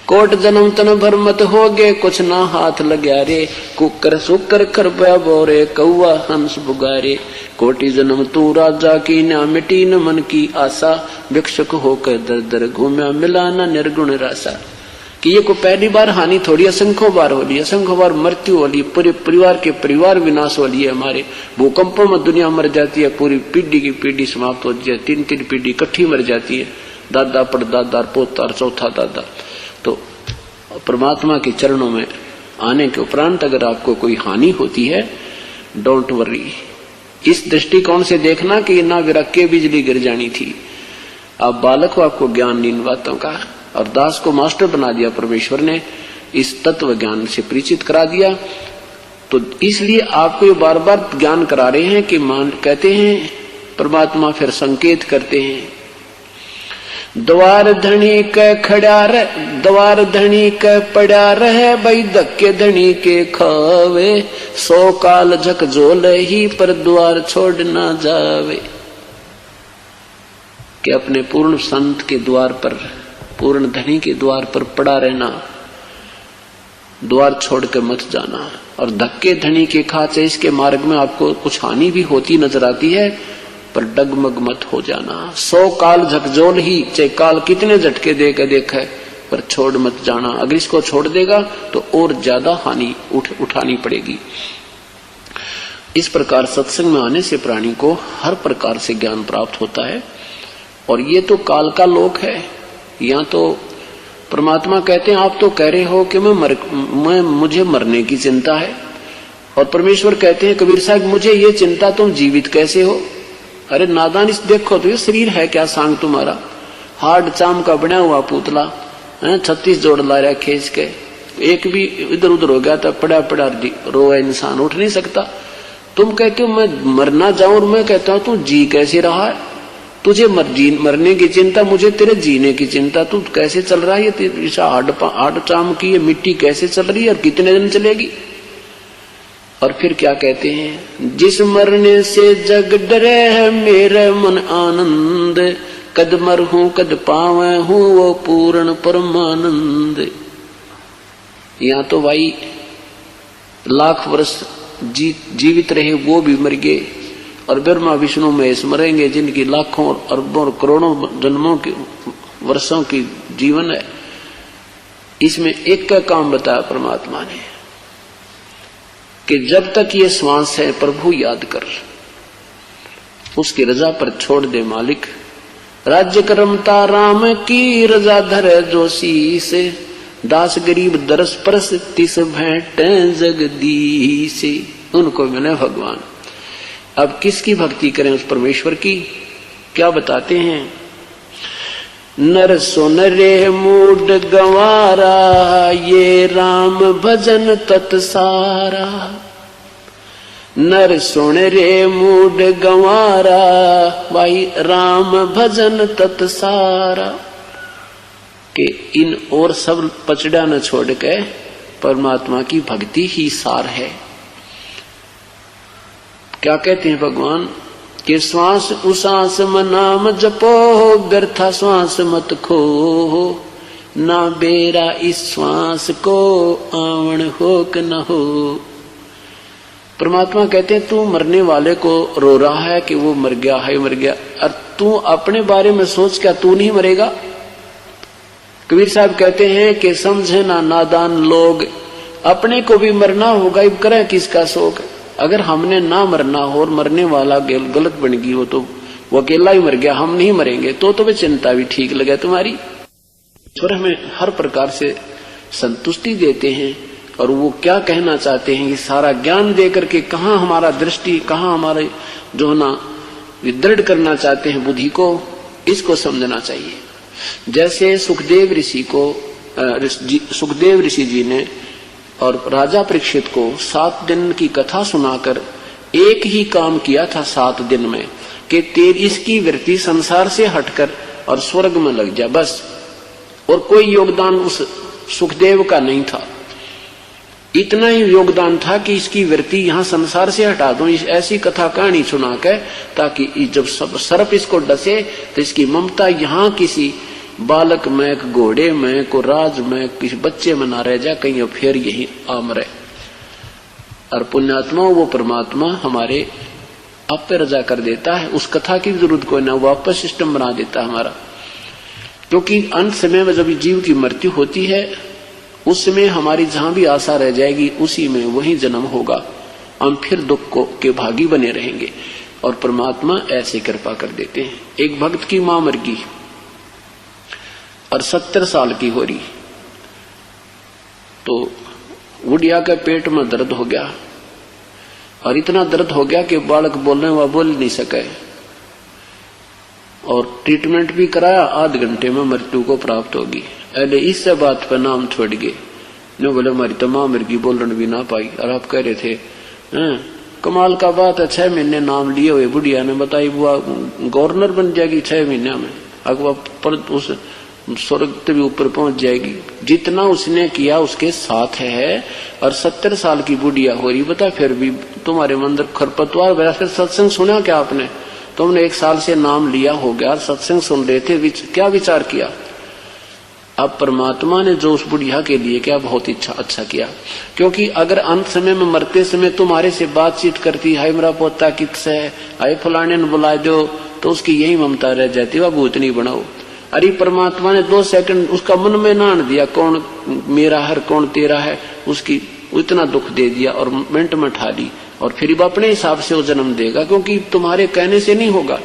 Coat जन्म तन भर मत हो गे, कुछ ना हाथ लग्या रे। कुकर सुकर खरबा बोरे, कौआ हंस बुगारे। कोटि जन्म तू राजा की, ना मिटी न मन की आशा। भिक्षुक होकर दर दर घूम्या, मिला न निर्गुण रासा। कि ये को पहली बार हानि थोड़ी, असंख्यों बार हो रही है, असंख्यों बार मृत्यु हो रही है, पूरे परिवार के परिवार विनाश हो रही है। हमारे भूकंपों में दुनिया मर जाती है, पूरी पीढ़ी की पीढ़ी समाप्त होती है, 3-3 पीढ़ी इकट्ठी मर जाती है, दादा परदादा पोता चौथा दादा। तो परमात्मा के चरणों में आने के उपरांत अगर आपको कोई हानि होती है, डोंट वरी। इस दृष्टिकोण से देखना कि ना विरक के बिजली गिर जानी थी। आप बालक हो, आपको ज्ञान नहीं इन बातों का, और दास को मास्टर बना दिया परमेश्वर ने, इस तत्व ज्ञान से परिचित करा दिया। तो इसलिए आपको ये बार बार ज्ञान करा रहे हैं कि कहते हैं परमात्मा फिर संकेत करते हैं, द्वार धनी के खड़ा रह, द्वार धनी के पड़ा रहे, भाई धक्के धनी के खावे। 100 काल झकझोल ही, पर द्वार छोड़ ना जावे। कि अपने पूर्ण संत के द्वार पर, पूर्ण धनी के द्वार पर पड़ा रहना, द्वार छोड़ कर मत जाना। और धक्के धनी के खाचे, इसके मार्ग में आपको कुछ हानि भी होती नजर आती है, पर डगमग मत हो जाना। 100 काल झकझोल ही, चाहे काल कितने झटके दे के देखा है, पर छोड़ मत जाना। अगर इसको छोड़ देगा तो और ज्यादा हानि उठानी पड़ेगी। इस प्रकार सत्संग में आने से प्राणी को हर प्रकार से ज्ञान प्राप्त होता है। और ये तो काल का लोक है। यहाँ तो परमात्मा कहते हैं, आप तो कह रहे हो कि मुझे मरने की चिंता है, और परमेश्वर कहते हैं कबीर साहब मुझे ये चिंता, तुम जीवित कैसे हो। अरे नादान, इस देखो तो ये शरीर है क्या सांग तुम्हारा, हार्ड चाम का बना हुआ पुतला है, 36 जोड़ ला रखे इसके, एक भी इधर उधर हो गया था पड़ा पड़ा रोया इंसान, उठ नहीं सकता। तुम कहते हो मैं मरना जाऊं, और मैं कहता हूं तू जी कैसे रहा है। तुझे मरने की चिंता, मुझे तेरे जीने की चिंता। तू कैसे चल रहा है, ये हार्ड चाम की ये मिट्टी कैसे चल रही है, और कितने दिन चलेगी। और फिर क्या कहते हैं, जिस मरने से जग डरे है मेरे मन आनंद, कद मर हूं कद पावे हूं वो पूर्ण परमानंद। यहाँ तो भाई लाख वर्ष जीवित रहे वो भी मर गए, और ब्रह्मा विष्णु महेश मरेंगे, जिनकी लाखों और अरबों और करोड़ों जन्मों के वर्षों की जीवन है। इसमें एक का काम बताया परमात्मा ने कि जब तक ये श्वास है प्रभु याद कर, उसकी रजा पर छोड़ दे मालिक। राज्य करमता राम की रजा धरे जो शीस, दास गरीब दरस परस तिस भेंट जगदीश। उनको मिले भगवान। अब किसकी भक्ति करें, उस परमेश्वर की। क्या बताते हैं, नर सुन रे मूड गंवारा, ये राम भजन तत्सारा। नर सुन रे मूड गंवारा, भाई राम भजन तत्सारा। कि इन और सब पचड़ा न छोड़ के परमात्मा की भक्ति ही सार है। क्या कहते हैं भगवान कि श्वास उसास में नाम जपो, व्यर्था श्वास मत खो, ना बेरा इस श्वास को आवण हो कि न हो। परमात्मा कहते हैं तू मरने वाले को रो रहा है कि वो मर गया है, मर गया, और तू अपने बारे में सोच, क्या तू नहीं मरेगा। कबीर साहब कहते हैं कि समझे ना नादान लोग, अपने को भी मरना होगा, अब करें किसका शोक। अगर हमने ना मरना हो और मरने वाला गलत बन गई हो, तो वो अकेला ही मर गया, हम नहीं मरेंगे, तो वे चिंता भी ठीक लगे तुम्हारी। ईश्वर हमें हर प्रकार से संतुष्टि देते हैं, और वो क्या कहना चाहते हैं, कि सारा ज्ञान दे करके कहाँ हमारा दृष्टि, कहाँ हमारे जो ना दृढ़ करना चाहते हैं बुद्धि को, इसको समझना चाहिए। जैसे सुखदेव ऋषि जी ने और राजा परीक्षित को 7 दिन की कथा सुनाकर एक ही काम किया था 7 दिन में, कि तेरी इसकी वृत्ति संसार से हटकर और स्वर्ग में लग जा, बस। और कोई योगदान उस सुखदेव का नहीं था, इतना ही योगदान था कि इसकी वृत्ति यहाँ संसार से हटा दूं, ऐसी कथा कहानी सुना के, ताकि जब सब सर्प इसको डसे तो इसकी ममता यहाँ किसी बालक में, घोड़े में, को राज में, किसी बच्चे में ना रह जा, कहीं फिर यही आमरे। और पुण्यात्मा वो परमात्मा हमारे आप पे रजा कर देता है, उस कथा की जरूरत कोई ना, वापस सिस्टम बना देता है हमारा। क्योंकि अंत समय में जब जीव की मृत्यु होती है, उस समय हमारी जहां भी आशा रह जाएगी उसी में वही जन्म होगा, हम फिर दुख को के भागी बने रहेंगे। और परमात्मा ऐसे कृपा कर देते हैं। एक भक्त की मां मर गई और 70 साल की हो रही, तो बुढ़िया के पेट में दर्द हो गया और इतना दर्द हो गया कि बालक बोलने व बोल नहीं सके, और ट्रीटमेंट भी कराया, आध घंटे में मृत्यु को प्राप्त होगी। अरे इस बात पर नाम छोड़ गए, नो बोले हमारी तो मां मर गई, बोलने भी ना पाई। और आप कह रहे थे कमाल का बात है, 6 महीने नाम लिए हुए बुढ़िया ने, बताई बुआ गवर्नर बन जाएगी 6 महीने में, अगवा पर उस स्वर्ग से भी ऊपर पहुंच जाएगी। जितना उसने किया उसके साथ है, और 70 साल की बुढ़िया हो रही, बता फिर भी तुम्हारे अंदर खरपतवार वैसा। फिर सत्संग सुना क्या आपने? तुमने 1 साल से नाम लिया हो गया, सत्संग सुन रहे थे, क्या विचार किया? अब परमात्मा ने जो उस बुढ़िया के लिए क्या बहुत अच्छा किया। क्योंकि अगर अंत समय में मरते समय तुम्हारे से बातचीत करती, हाय मेरा पोता किससे है, हाय फलाने ने बुला दो, तो उसकी यही ममता रह जाती, वह भूतनी बनाओ। अरे परमात्मा ने 2 सेकंड उसका मन में ना आन दिया, कौन मेरा है कौन तेरा है, उसकी इतना दुख दे दिया और मिनट में ठा ली, और फिर अपने हिसाब से वो जन्म देगा, क्योंकि तुम्हारे कहने से नहीं होगा।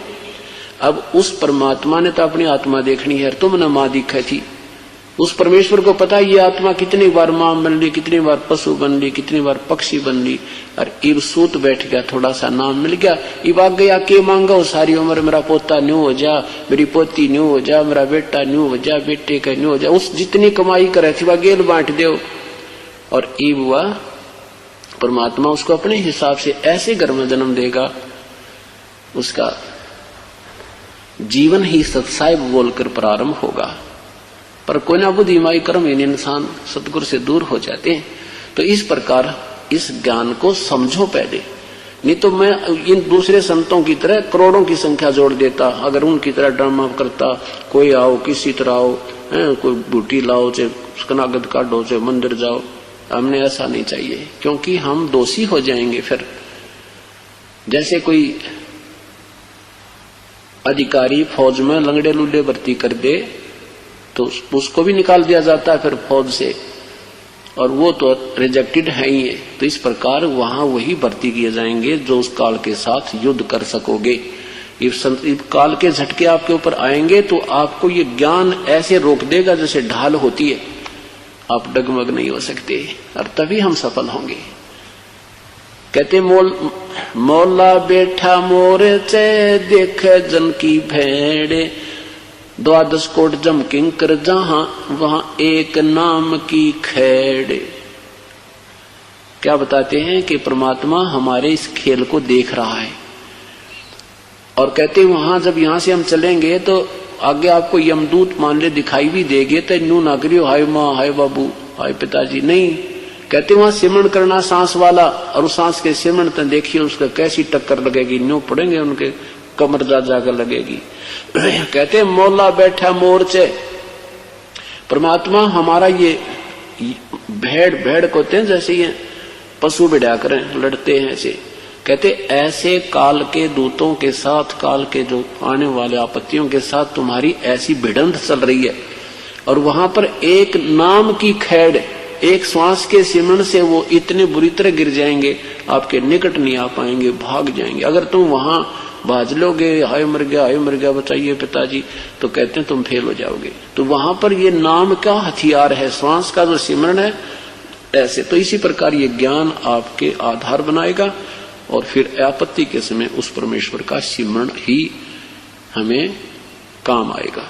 अब उस परमात्मा ने तो अपनी आत्मा देखनी है, तुमने मां दिखा थी। उस परमेश्वर को पता ये आत्मा कितनी बार मां बन ली, कितनी बार पशु बन ली, कितनी बार पक्षी बन ली, और इब सूत बैठ गया, थोड़ा सा नाम मिल गया, इब आ गया के मांगा सारी उम्र, मेरा पोता न्यू हो जा, मेरी पोती न्यू हो जा, मेरा बेटा न्यू हो जा, बेटे का न्यू हो जा, उस जितनी कमाई करे थी वह गेल बांट दो। और इब हुआ परमात्मा उसको अपने हिसाब से ऐसे घर में जन्म देगा, उसका जीवन ही सत्साहिब बोलकर प्रारंभ होगा। पर कोई ना बुद्धिमाई कर्म इन इंसान सतगुरु से दूर हो जाते हैं। तो इस प्रकार इस ज्ञान को समझो पहले, नहीं तो मैं इन दूसरे संतों की तरह करोड़ों की संख्या जोड़ देता, अगर उनकी तरह ड्रामा करता, कोई आओ किसी तरह आओ, कोई बूटी लाओ, चाहे कनागत काटो, चाहे मंदिर जाओ। हमने ऐसा नहीं चाहिए, क्योंकि हम दोषी हो जाएंगे। फिर जैसे कोई अधिकारी फौज में लंगड़े लुल्ले भर्ती कर दे तो उसको भी निकाल दिया जाता है फिर फौज से, और वो तो रिजेक्टेड है ही है। तो इस प्रकार वहां वही भर्ती किए जाएंगे जो उस काल के साथ युद्ध कर सकोगे। इस काल के झटके आपके ऊपर आएंगे तो आपको ये ज्ञान ऐसे रोक देगा जैसे ढाल होती है, आप डगमग नहीं हो सकते, और तभी हम सफल होंगे। कहते मौला बैठा मोर चे देख जन की भेड़, 12 कोट जम किंकर जहां वहां एक नाम की खेड़। क्या बताते हैं कि परमात्मा हमारे इस खेल को देख रहा है, और कहते हैं वहां जब यहां से हम चलेंगे तो आगे आपको यमदूत मान ले दिखाई भी देंगे, तो न्यू ना करियो हाय माँ हाय बाबू हाय पिताजी, नहीं। कहते वहां सिमरण करना सांस वाला, और उस सांस के सिमरण तो देखिए उसका कैसी टक्कर लगेगी, न्यू पड़ेंगे उनके कमर जा जाकर लगेगी। कहते मौला बैठा मोर्चे, परमात्मा हमारा ये भेड़ कहते हैं, जैसे ये पशु बिड़ा करें लड़ते हैं ऐसे। कहते ऐसे काल के दूतों के साथ, काल के जो आने वाले आपत्तियों के साथ तुम्हारी ऐसी भिड़ंत चल रही है, और वहां पर एक नाम की खैड़, एक श्वास के सिमरण से वो इतने बुरी तरह गिर जाएंगे, आपके निकट नहीं आ पाएंगे, भाग जाएंगे। अगर तुम वहां बाज लोगे हाय मर गया बताइए पिताजी, तो कहते हैं तुम फेल हो जाओगे। तो वहां पर ये नाम का हथियार है, श्वास का जो सिमरण है ऐसे। तो इसी प्रकार ये ज्ञान आपके आधार बनाएगा, और फिर आपत्ति के समय उस परमेश्वर का सिमरण ही हमें काम आएगा।